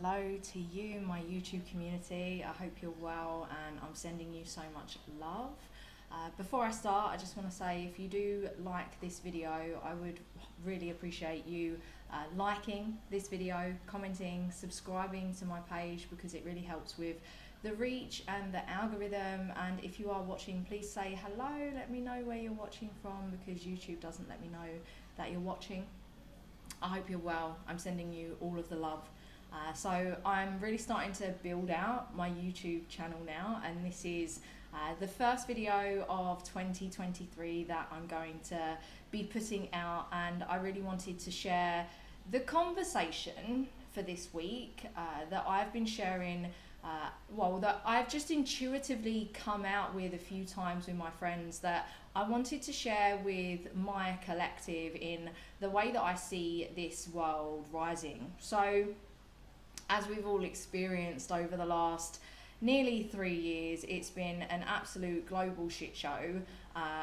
hello to you, my YouTube community. I hope you're well and I'm sending you so much love. Before I start, I just want to say if you do like this video, I would really appreciate you liking this video, commenting, subscribing to my page because it really helps with the reach and the algorithm. And if you are watching, please say hello, let me know where you're watching from because YouTube doesn't let me know that you're watching. I hope you're well. I'm sending you all of the love. So I'm really starting to build out my YouTube channel now, and this is the first video of 2023 that I'm going to be putting out, and I really wanted to share the conversation for this week that I've been sharing, that I've just intuitively come out with a few times with my friends that I wanted to share with my collective in the way that I see this world rising. So, as we've all experienced over the last nearly 3 years, it's been an absolute global shit show,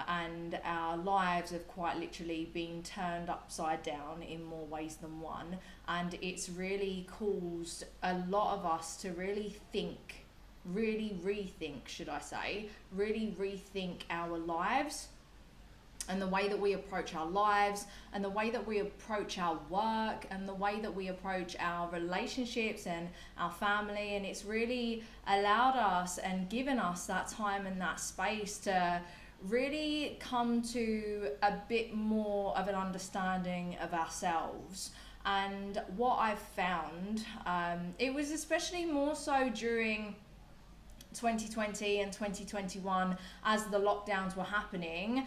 and our lives have quite literally been turned upside down in more ways than one. And it's really caused a lot of us to really rethink our lives and the way that we approach our lives and the way that we approach our work and the way that we approach our relationships and our family. And it's really allowed us and given us that time and that space to really come to a bit more of an understanding of ourselves. And what I've found, it was especially more so during 2020 and 2021 as the lockdowns were happening,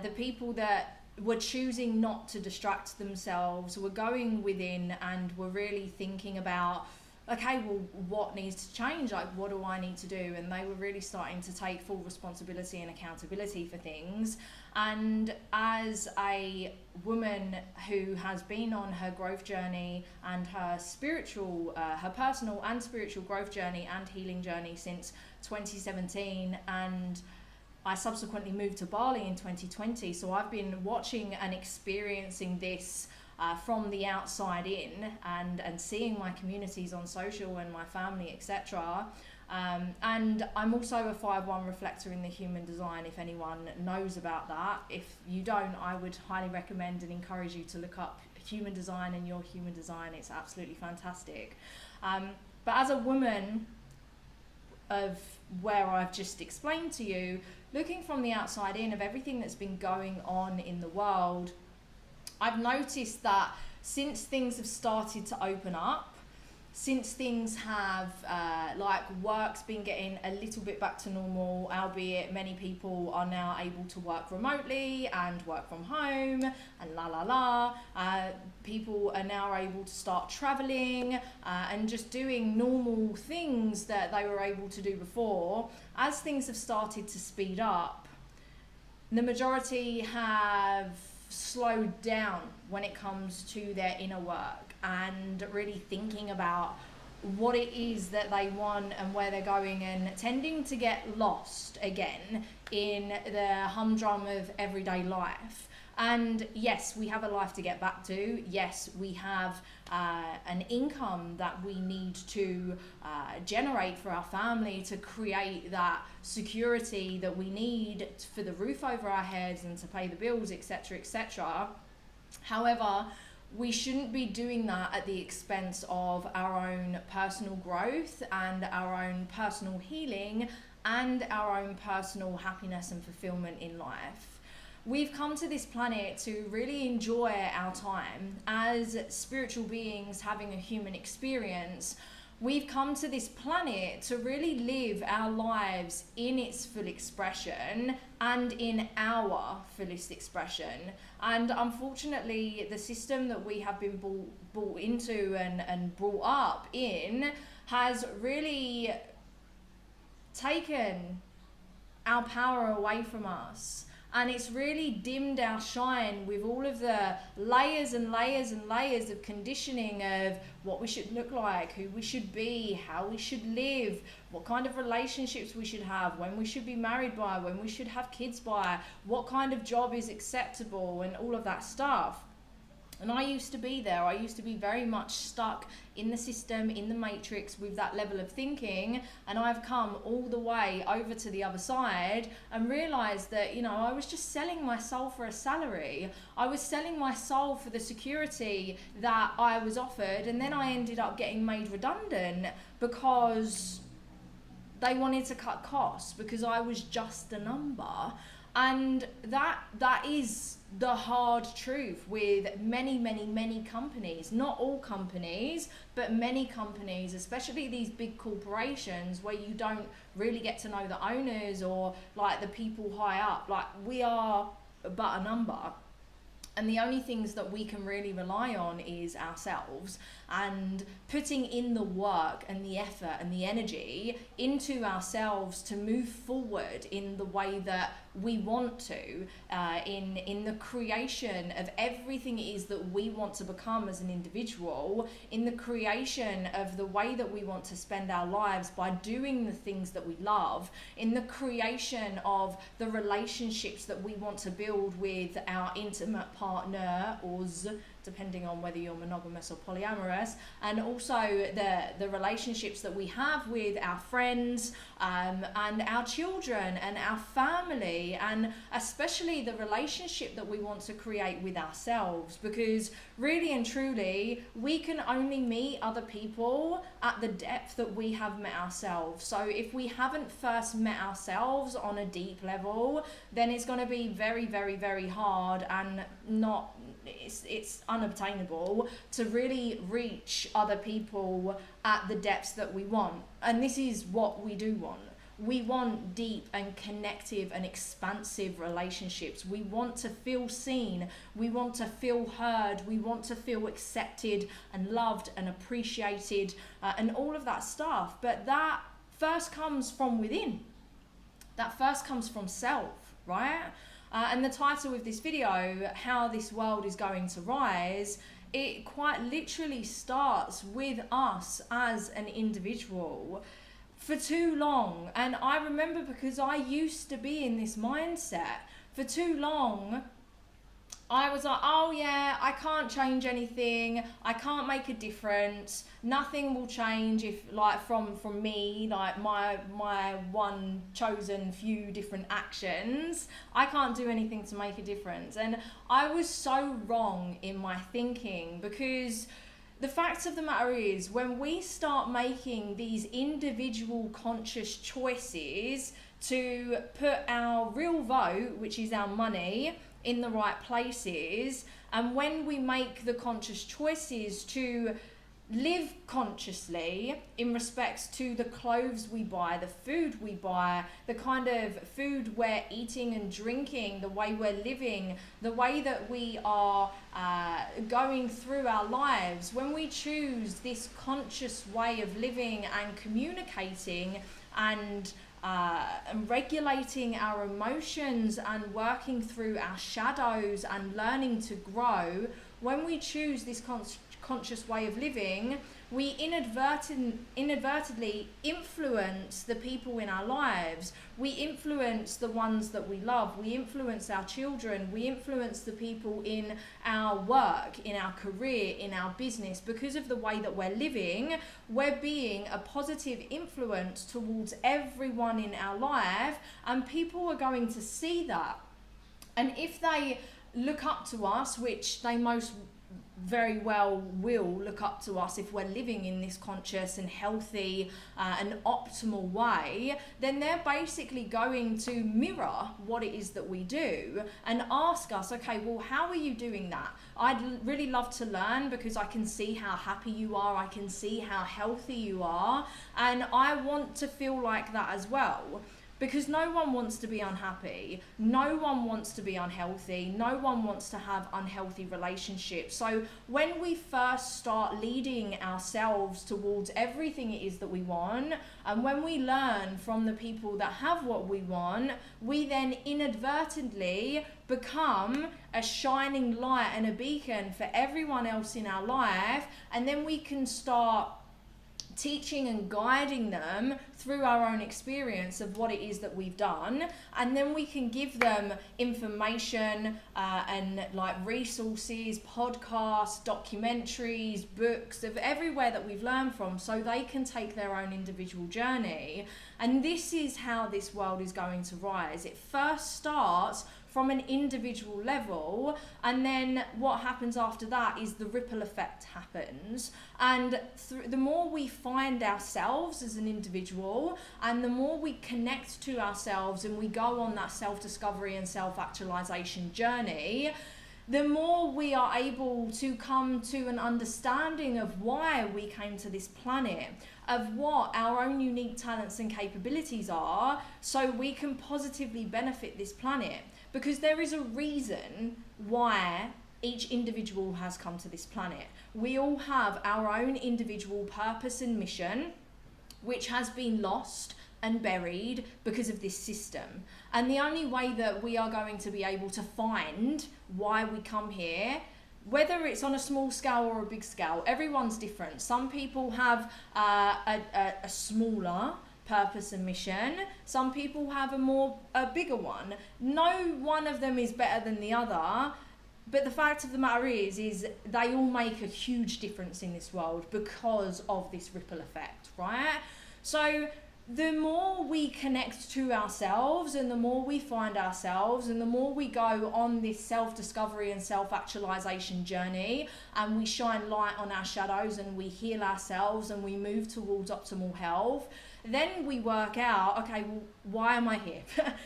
the people that were choosing not to distract themselves were going within and were really thinking about, okay, well, what needs to change? Like, what do I need to do? And they were really starting to take full responsibility and accountability for things. And as a woman who has been on her growth journey and her personal and spiritual growth journey and healing journey since 2017, and I subsequently moved to Bali in 2020. So I've been watching and experiencing this from the outside in, and seeing my communities on social and my family, etc. And I'm also a 5-1 reflector in the human design, if anyone knows about that. If you don't, I would highly recommend and encourage you to look up human design and your human design. It's absolutely fantastic. But as a woman of where I've just explained to you, looking from the outside in of everything that's been going on in the world, I've noticed that since things have started to open up, since things have, work's been getting a little bit back to normal, albeit many people are now able to work remotely and work from home and people are now able to start traveling and just doing normal things that they were able to do before. As things have started to speed up, the majority have slowed down when it comes to their inner work and really thinking about what it is that they want and where they're going, and tending to get lost again in the humdrum of everyday life. And yes, we have a life to get back to. Yes, we have an income that we need to generate for our family to create that security that we need for the roof over our heads and to pay the bills, etc., etc. However, we shouldn't be doing that at the expense of our own personal growth and our own personal healing and our own personal happiness and fulfillment in life. We've come to this planet to really enjoy our time as spiritual beings having a human experience. We've come to this planet to really live our lives in its full expression and in our fullest expression. And unfortunately, the system that we have been brought into and brought up in has really taken our power away from us. And it's really dimmed our shine with all of the layers and layers and layers of conditioning of what we should look like, who we should be, how we should live, what kind of relationships we should have, when we should be married by, when we should have kids by, what kind of job is acceptable, and all of that stuff. And I used to be there. I used to be very much stuck in the system, in the matrix with that level of thinking. And I've come all the way over to the other side and realized that, you know, I was just selling my soul for a salary. I was selling my soul for the security that I was offered. And then I ended up getting made redundant because they wanted to cut costs, because I was just a number. And that is the hard truth with many companies. Not all companies, but many companies, especially these big corporations where you don't really get to know the owners or like the people high up. Like, we are but a number. And the only things that we can really rely on is ourselves, and putting in the work and the effort and the energy into ourselves to move forward in the way that we want to, in the creation of everything it is that we want to become as an individual, in the creation of the way that we want to spend our lives by doing the things that we love, in the creation of the relationships that we want to build with our intimate partner, or depending on whether you're monogamous or polyamorous, and also the relationships that we have with our friends, and our children and our family, and especially the relationship that we want to create with ourselves. Because really and truly, we can only meet other people at the depth that we have met ourselves. So if we haven't first met ourselves on a deep level, then it's going to be very hard, and it's unobtainable to really reach other people at the depths that we want. And this is what we do want. We want deep and connective and expansive relationships. We want to feel seen. We want to feel heard. We want to feel accepted and loved and appreciated, and all of that stuff. But that first comes from within. That first comes from self, right? And the title of this video, How This World is Going to Rise, it quite literally starts with us as an individual. For too long, and I remember, because I used to be in this mindset, for too long, I was like, oh yeah, I can't change anything, I can't make a difference, nothing will change if, like, from me, like my one chosen few different actions, I can't do anything to make a difference. And I was so wrong in my thinking, because the fact of the matter is, when we start making these individual conscious choices to put our real vote, which is our money, in the right places, and when we make the conscious choices to live consciously in respects to the clothes we buy, the food we buy, the kind of food we're eating and drinking, the way we're living, the way that we are going through our lives, when we choose this conscious way of living and communicating and regulating our emotions and working through our shadows and learning to grow, when we choose this conscious way of living, we inadvertently influence the people in our lives. We influence the ones that we love. We influence our children. We influence the people in our work, in our career, in our business. Because of the way that we're living, we're being a positive influence towards everyone in our life, and people are going to see that. And if they look up to us, which they most very well will look up to us if we're living in this conscious and healthy and optimal way, then they're basically going to mirror what it is that we do and ask us, okay, well, how are you doing that? I'd really love to learn, because I can see how happy you are, I can see how healthy you are, and I want to feel like that as well. Because no one wants to be unhappy, no one wants to be unhealthy, no one wants to have unhealthy relationships. So when we first start leading ourselves towards everything it is that we want, and when we learn from the people that have what we want, we then inadvertently become a shining light and a beacon for everyone else in our life, and then we can start teaching and guiding them through our own experience of what it is that we've done, and then we can give them information and like resources, podcasts, documentaries, books of everywhere that we've learned from, so they can take their own individual journey. And this is how this world is going to rise. It first starts from an individual level, and then what happens after that is the ripple effect happens. And the more we find ourselves as an individual, and the more we connect to ourselves and we go on that self-discovery and self-actualization journey, the more we are able to come to an understanding of why we came to this planet, of what our own unique talents and capabilities are, so we can positively benefit this planet. Because there is a reason why each individual has come to this planet. We all have our own individual purpose and mission, which has been lost and buried because of this system. And the only way that we are going to be able to find why we come here, whether it's on a small scale or a big scale, everyone's different. Some people have a smaller purpose and mission. Some people have a bigger one. No one of them is better than the other. But the fact of the matter is they all make a huge difference in this world because of this ripple effect, right? So the more we connect to ourselves and the more we find ourselves and the more we go on this self-discovery and self-actualization journey, and we shine light on our shadows and we heal ourselves and we move towards optimal health, then we work out, okay, well, why am I here?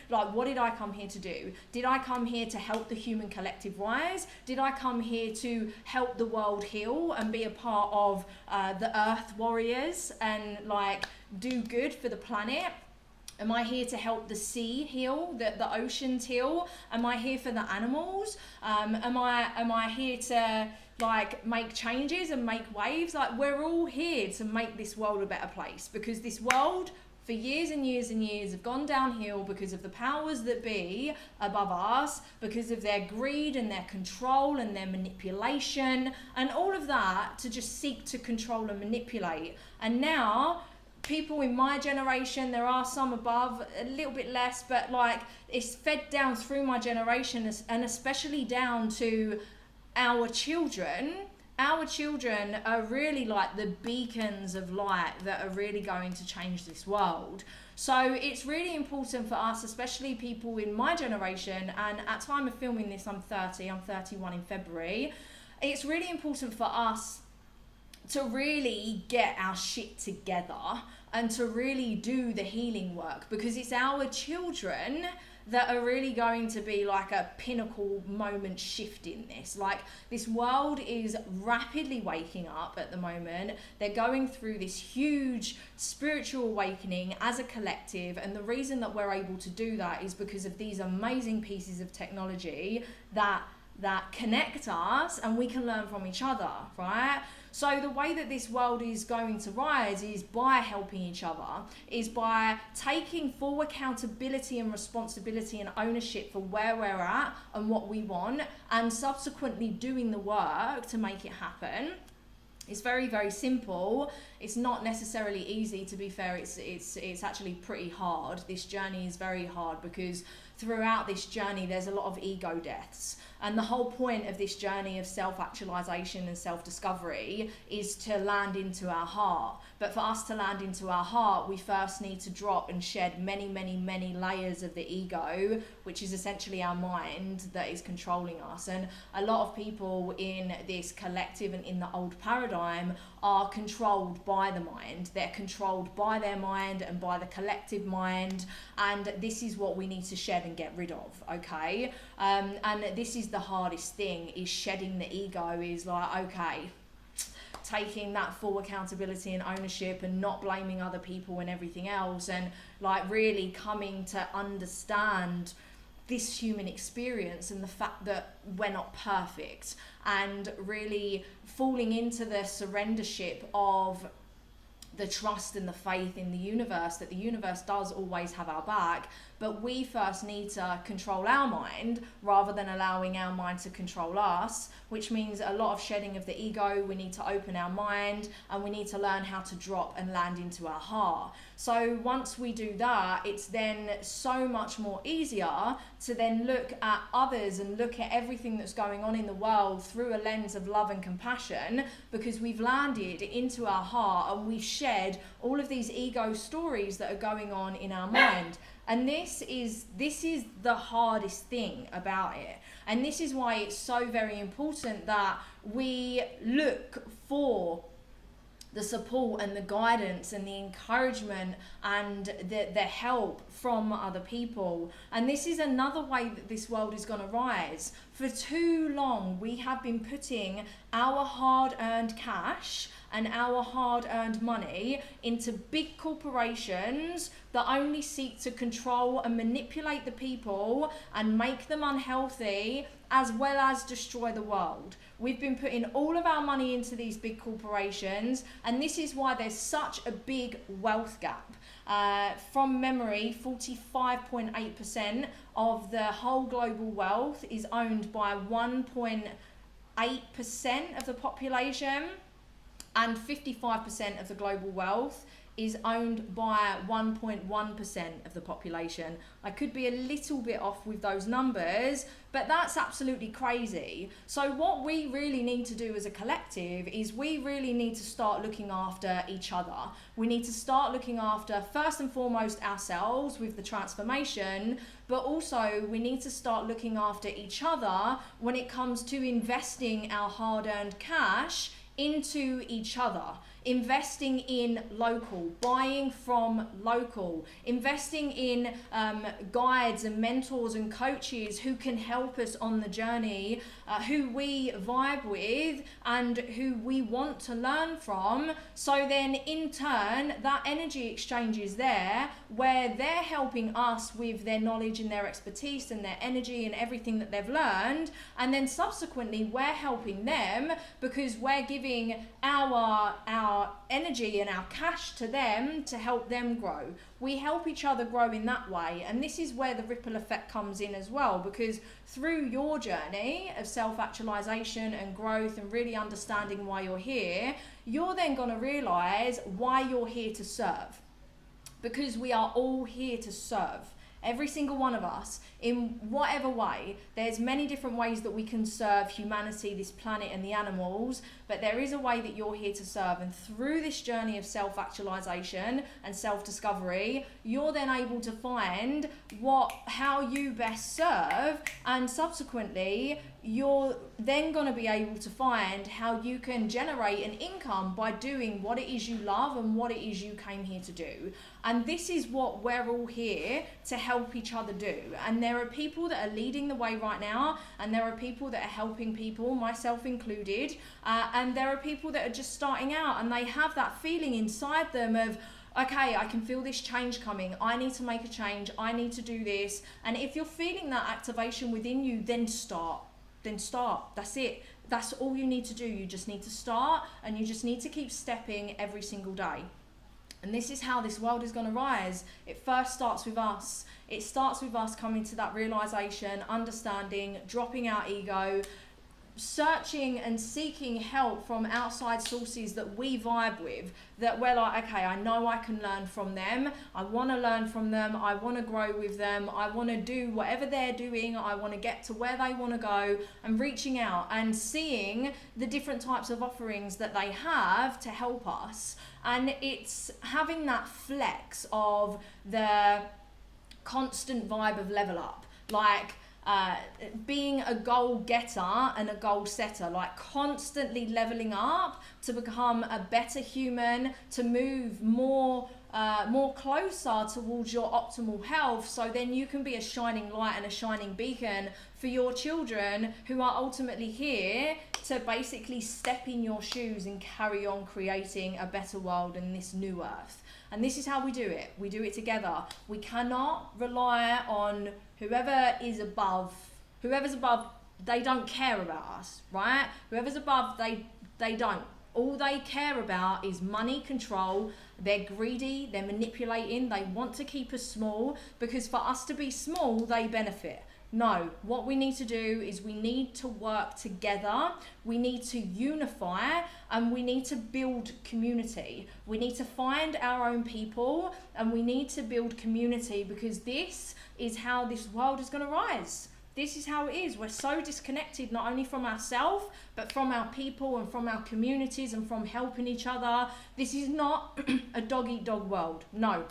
Like, what did I come here to do? Did I come here to help the human collective rise? Did I come here to help the world heal and be a part of the earth warriors and like do good for the planet? Am I here to help the sea heal, the oceans heal? Am I here for the animals? Am I here to like make changes and make waves? Like, we're all here to make this world a better place, because this world for years and years and years have gone downhill because of the powers that be above us, because of their greed and their control and their manipulation and all of that, to just seek to control and manipulate. And now people in my generation, there are some above, a little bit less, but like it's fed down through my generation, and especially down to our children. Our children are really like the beacons of light that are really going to change this world. So it's really important for us, especially people in my generation, and at time of filming this, I'm 30, I'm 31 in February. It's really important for us to really get our shit together and to really do the healing work, because it's our children that are really going to be like a pinnacle moment shift in this. Like, this world is rapidly waking up at the moment. They're going through this huge spiritual awakening as a collective, and the reason that we're able to do that is because of these amazing pieces of technology that connect us, and we can learn from each other, right? So the way that this world is going to rise is by helping each other, is by taking full accountability and responsibility and ownership for where we're at and what we want, and subsequently doing the work to make it happen. It's very, very simple. It's not necessarily easy, to be fair. It's actually pretty hard. This journey is very hard, because throughout this journey there's a lot of ego deaths. And the whole point of this journey of self-actualization and self-discovery is to land into our heart. But for us to land into our heart, we first need to drop and shed many, many, many layers of the ego, which is essentially our mind that is controlling us. And a lot of people in this collective and in the old paradigm are controlled by the mind. They're controlled by their mind and by the collective mind. And this is what we need to shed and get rid of, okay? And this is the hardest thing, is shedding the ego. Is like, okay, taking that full accountability and ownership and not blaming other people and everything else, and like really coming to understand this human experience and the fact that we're not perfect, and really falling into the surrendership of the trust and the faith in the universe, that the universe does always have our back, but we first need to control our mind rather than allowing our mind to control us, which means a lot of shedding of the ego. We need to open our mind, and we need to learn how to drop and land into our heart. So once we do that, it's then so much more easier to then look at others and look at everything that's going on in the world through a lens of love and compassion, because we've landed into our heart and we've shed all of these ego stories that are going on in our mind. And this is the hardest thing about it. And this is why it's so very important that we look for the support and the guidance and the encouragement and the help from other people. And this is another way that this world is going to rise. For too long, we have been putting our hard-earned cash and our hard-earned money into big corporations that only seek to control and manipulate the people and make them unhealthy, as well as destroy the world. We've been putting all of our money into these big corporations, and this is why there's such a big wealth gap. From memory, 45.8% of the whole global wealth is owned by 1.8% of the population, and 55% of the global wealth is owned by 1.1% of the population. I could be a little bit off with those numbers, but that's absolutely crazy. So what we really need to do as a collective is we really need to start looking after each other. We need to start looking after, first and foremost, ourselves with the transformation, but also we need to start looking after each other when it comes to investing our hard-earned cash into each other. Investing in local, buying from local, investing in guides and mentors and coaches who can help us on the journey, who we vibe with and who we want to learn from. So then in turn, that energy exchange is there where they're helping us with their knowledge and their expertise and their energy and everything that they've learned. And then subsequently, we're helping them because we're giving our energy and our cash to them to help them grow. We help each other grow in that way, and this is where the ripple effect comes in as well, because through your journey of self-actualization and growth and really understanding why you're here, you're then going to realize why you're here to serve, because we are all here to serve. Every single one of us, in whatever way. There's many different ways that we can serve humanity, this planet and the animals, but there is a way that you're here to serve. And through this journey of self-actualization and self-discovery, you're then able to find how you best serve, and subsequently you're then going to be able to find how you can generate an income by doing what it is you love and what it is you came here to do. And this is what we're all here to help each other do. And there are people that are leading the way right now, and there are people that are helping people, myself included, and there are people that are just starting out, and they have that feeling inside them of, okay, I can feel this change coming. I need to make a change. I need to do this. And if you're feeling that activation within you, then start. That's it. That's all you need to do. You just need to start, and you just need to keep stepping every single day. And this is how this world is going to rise. It first starts with us. It starts with us coming to that realization, understanding, dropping our ego, searching and seeking help from outside sources that we vibe with, that we're like, okay, I know I can learn from them. I want to learn from them. I want to grow with them. I want to do whatever they're doing. I want to get to where they want to go, and reaching out and seeing the different types of offerings that they have to help us. And it's having that flex of the constant vibe of level up, like being a goal getter and a goal setter, like constantly leveling up to become a better human, to move more closer towards your optimal health, so then you can be a shining light and a shining beacon for your children, who are ultimately here to basically step in your shoes and carry on creating a better world in this new earth. And this is how we do it. We do it together. We cannot rely on whoever's above, they don't care about us, right? Whoever's above, they don't. All they care about is money, control. They're greedy, they're manipulating, they want to keep us small, because for us to be small, they benefit. No, what we need to do is we need to work together, we need to unify, and we need to build community. We need to find our own people, and we need to build community, because this is how this world is going to rise. This is how it is. We're so disconnected, not only from ourselves, but from our people and from our communities and from helping each other. This is not a dog-eat-dog world. No.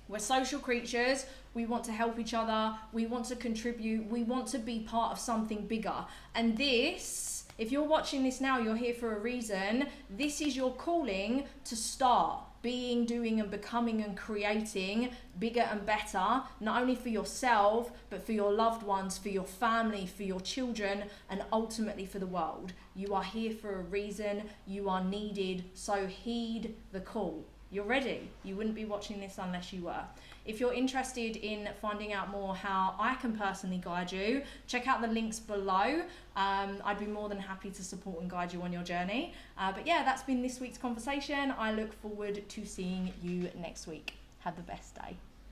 We're social creatures. We want to help each other. We want to contribute. We want to be part of something bigger. And this, if you're watching this now, you're here for a reason. This is your calling to start being, doing, and becoming and creating bigger and better, not only for yourself, but for your loved ones, for your family, for your children, and ultimately for the world. You are here for a reason. You are needed. So heed the call. You're ready. You wouldn't be watching this unless you were. If you're interested in finding out more how I can personally guide you, check out the links below. I'd be more than happy to support and guide you on your journey. But yeah, that's been this week's conversation. I look forward to seeing you next week. Have the best day.